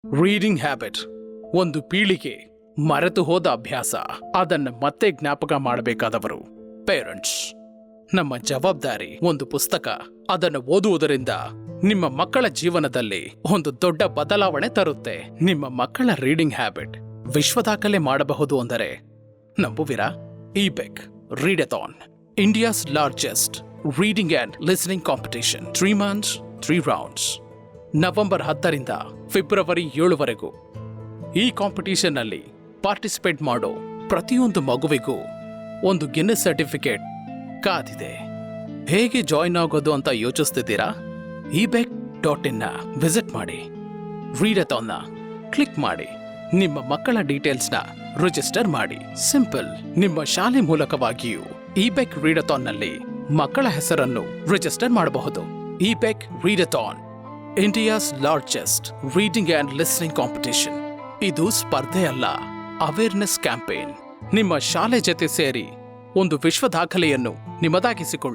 Reading habit ಒಂದು ಪೀಳಿಗೆ ಮರೆತು ಹೋದ ಅಭ್ಯಾಸ. ಅದನ್ನ ಮತ್ತೆ ಜ್ಞಾಪಕ ಮಾಡಬೇಕಾದವರು ಪೇರೆಂಟ್ಸ್. ನಮ್ಮ ಜವಾಬ್ದಾರಿ ಒಂದು ಪುಸ್ತಕ. ಅದನ್ನು ಓದುವುದರಿಂದ ನಿಮ್ಮ ಮಕ್ಕಳ ಜೀವನದಲ್ಲಿ ಒಂದು ದೊಡ್ಡ ಬದಲಾವಣೆ ತರುತ್ತೆ. ನಿಮ್ಮ ಮಕ್ಕಳ ರೀಡಿಂಗ್ ಹ್ಯಾಬಿಟ್ ವಿಶ್ವದಾಖಲೆ ಮಾಡಬಹುದು ಅಂದರೆ ನಂಬುವಿರಾ? IBEC readathon, India's largest reading and listening competition. 3 months 3 rounds. November 10ರಿಂದ ಫೆಬ್ರವರಿ 7ವರೆಗೂ ಈ ಕಾಂಪಿಟೇಷನ್ನಲ್ಲಿ ಪಾರ್ಟಿಸಿಪೇಟ್ ಮಾಡೋ ಪ್ರತಿಯೊಂದು ಮಗುವಿಗೂ ಒಂದು ಗಿನ್ನೆಸ್ ಸರ್ಟಿಫಿಕೇಟ್ ಕಾದಿದೆ. ಹೇಗೆ ಜಾಯಿನ್ ಆಗೋದು ಅಂತ ಯೋಚಿಸ್ತಿದ್ದೀರಾ? ebec.in ವಿಸಿಟ್ ಮಾಡಿ, ರೀಡಥಾನ್ನ ಕ್ಲಿಕ್ ಮಾಡಿ, ನಿಮ್ಮ ಮಕ್ಕಳ ಡೀಟೇಲ್ಸ್ನ ರಿಜಿಸ್ಟರ್ ಮಾಡಿ. ಸಿಂಪಲ್. ನಿಮ್ಮ ಶಾಲೆ ಮೂಲಕವಾಗಿಯೂ ಇಬೆಕ್ ರೀಡಥಾನ್ನಲ್ಲಿ ಮಕ್ಕಳ ಹೆಸರನ್ನು ರಿಜಿಸ್ಟರ್ ಮಾಡಬಹುದು. IBEC readathon, India's largest reading and listening competition. ಇದು ಸ್ಪರ್ಧೆ ಅಲ್ಲ, ಅವೇರ್ನೆಸ್ ಕ್ಯಾಂಪೇನ್. ನಿಮ್ಮ ಶಾಲೆ ಜೊತೆ ಸೇರಿ ಒಂದು ವಿಶ್ವ ದಾಖಲೆಯನ್ನು ನಿಮ್ಮದಾಗಿಸಿಕೊಳ್ಳಿ.